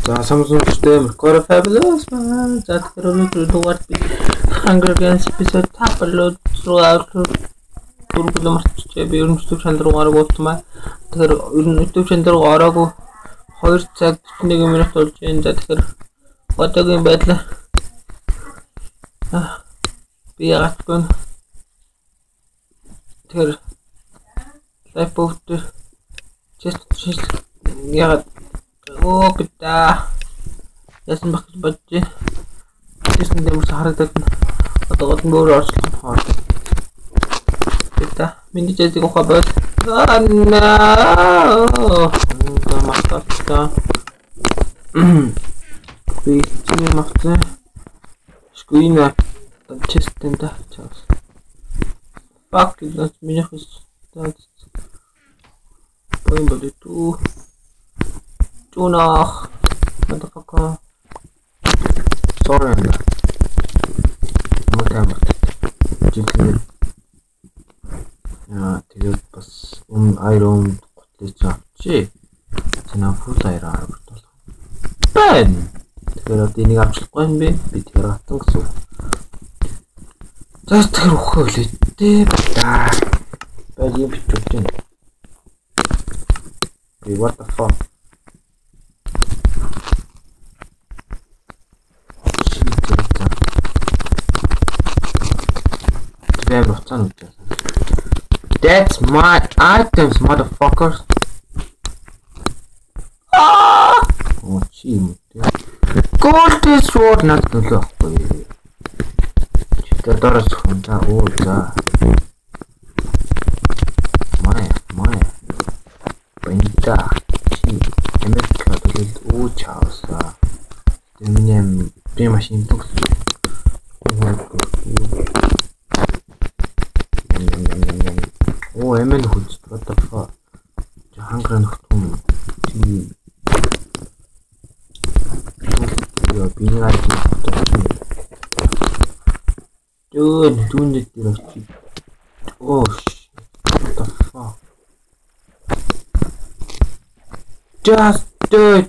За самсungтэй Core Fabulous man. За тэгэхээр өнөөдөр дугаар би Hunger Games episode таблууд руу дөрвөлөө марцчихъя. Би YouTube channel руу гараг уултмаа. Тэгэхээр YouTube channel руу ороогүй 2 цаг 41 минут болж байна. За тэгэхээр одоогийн байдлаар би яагаад тэгэхээр live post чест яагаад бита ясан баг бодчих. Тэсн дэмс харагдаад одоо гол мөр орчлох хаа. Бита миний чэзиг ухаа бол мастата. Би чиний мавцаа скуина честэнда чаас. Fuck it, меня хочет. Пойм боди ту. Тунах. Motherfucker. Sorry. Модам. Жинхэнэ. Тэгээд бас iron готлож авчи. Цэнэ фул iron бодлоо. Бэн. Тэгэхээр одоо энийг авчлахгүй юм бэ? Би тэр хатан гэсэн. За тэр ухаа үлээдээ бата. Баян бичүүлсэн. What the fuck? That's my items, motherfuckers. Oh, cheat. Gold is sword not to look. The dollars from that old. My. Бэнда чи Америка төлөд уу чааса тэмнэм би машин төгс оо эмэн хүч бодофа хангран хөтөн чи яа биний ард дүүнэт дээрс чи оо what the fuck. Just do it.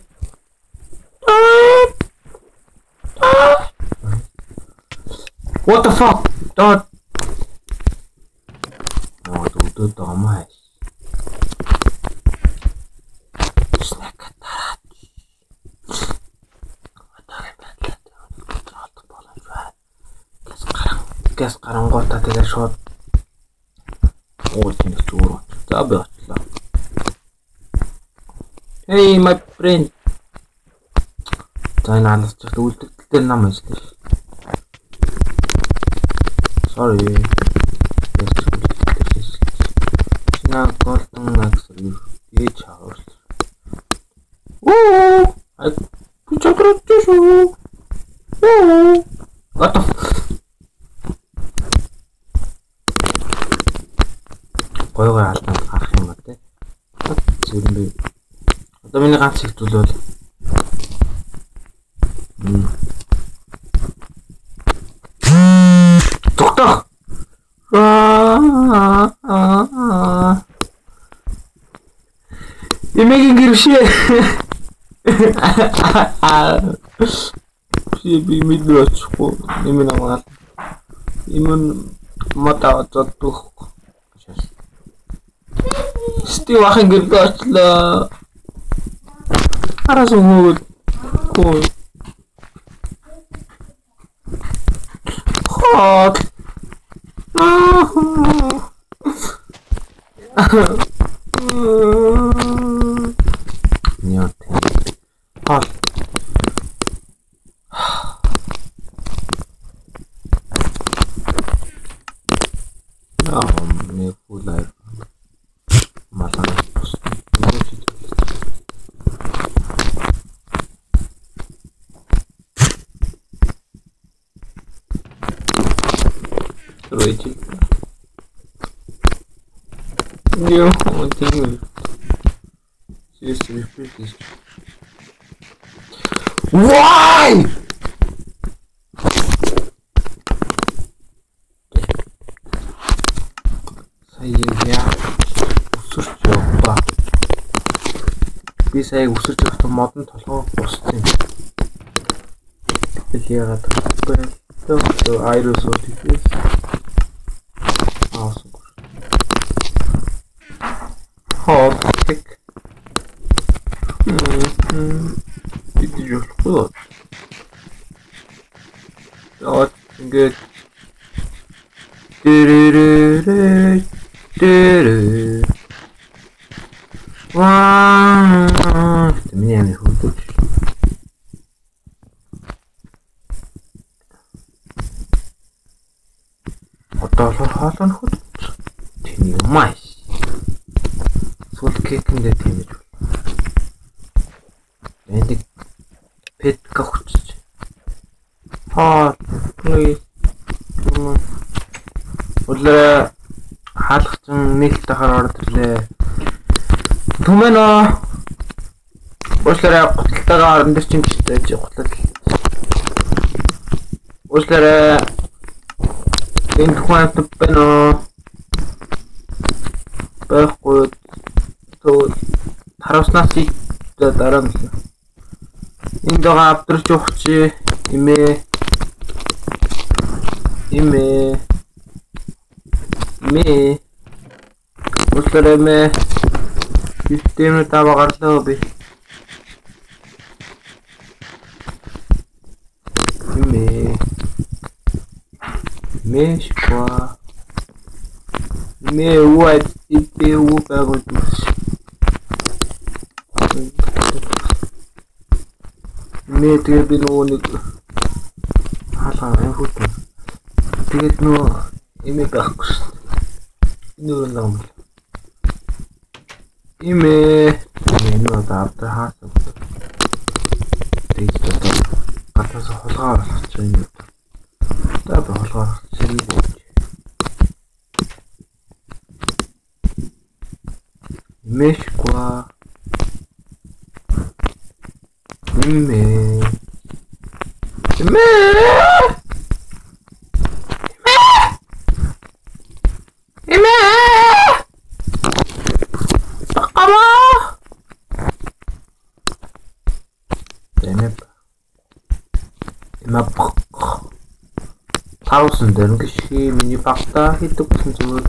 What the fuck? Don't. No, do Thomas. Snack attack. Gas карангуутаа тэгээ шууд уулын зүрх. За би очлоо. Hey my friend. Тань алсч үлдэгдэлтэй нам эсвэл. Sorry. Сина голдон аксэл ээж хавар. Оо! Ай чакрачшоо. Оо! What the гойгоо алдан гарах юм ба тэ. Зүрмээ. Одоо миний ганц их зүйл бол тогтох. Имэгийн гэршээ. Би мэдрээчихгүй. Нэмэн аваад. Имэн матаа зодох. Стив ахын гэрдээ очлоо. Арасуу хөөд. Кой. Хот. Нет. Хот. Мне full life. Матана. Строитель. Не, он тянет. Здесь рефлексия. Why? Сая. Слушайте, би сая өсөж явахдаа модон толгой бусцсан. Тэгэл яагаад гэвэл тоо айросоо тийс. Аасгүй. Хот тик. Идиотгүй. Яа ингээд Ваа, меня не худут. Отоолоор хоолой худут. Тэний маш. Сул кекэндээ тиймэж. Энд пет гахч. Please. Улаа хаалгачин нээлттэй хараад ирлээ. Түмэнэ. Уушлаараа гуталтайгаа орон дээр чинь гэж гутал. Уушлаараа энэ тухайн түмэнэ. Байхгүй тоо харуулснаас дараа нь. Энд байгаа авдрч ухчи имээ Уушлаараа систем таава гарлаа би. Мешква. What it be about this? Тэгээ би нэг халаа хут. Тэгээд нөө имээ байхгүй шүү. Нүүр нам. Имээ нөө таавтай хаасан. Тэгээд гатаас хулгаар болчих юм. Та би хулгаар сэргий. Мешква. Таусан дээр гişи миний багтаа хийдэг гэсэн зүгээр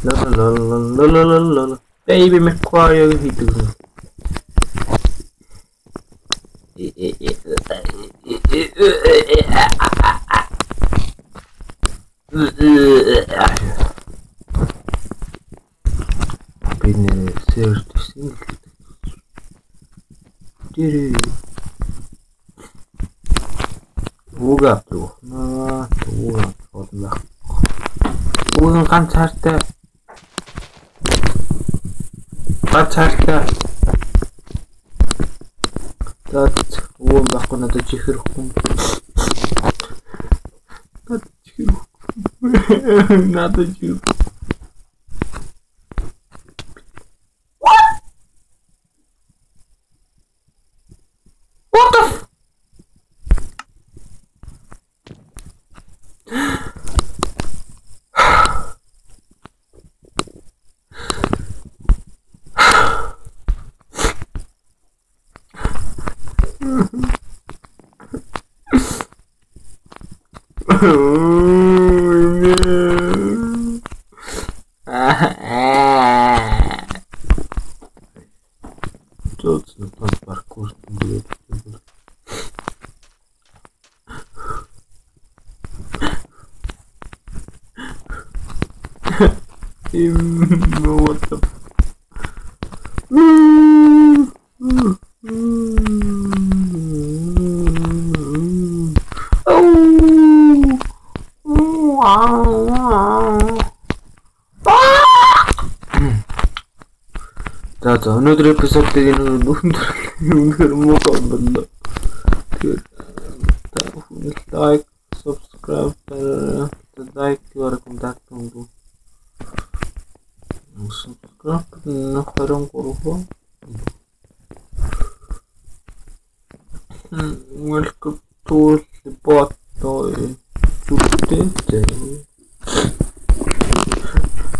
лололололололол baby McQuarrie хийдэг. Бинэ сэртсэн. Дэрэ Уга туу. Уга болно. Уган ганцаартай. Тат уун баггүй надад чихэр хүн. Надад чихэр. Точно там паркур будет. Вот так. За өнөөдөр эпизодыг өнөөдөр муу боллоо. Тэгээд лайк, subscribe, like your contact number. Subscribe нөхөрөн гурав. Welcome to the bot today.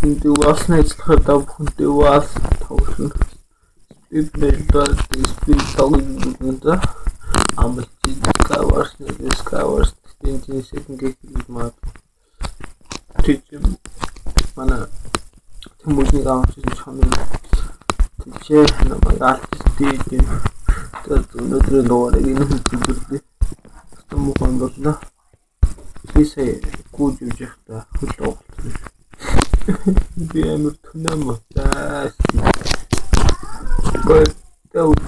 Интуас найзлахад бүхэнтэй бас тавшин People speak talking амлчи скаварс тэнцэн секингээ хэлж маад тийм манай тэмүүжний авчихсан чанар тийчээ намайг алтсдээ өнөөдрийн дугаарыг энэ хэлбэртэй томхон болно тийсээ гүйж явж байхдаа хөл оолтсон би амар тунамтай бат тауд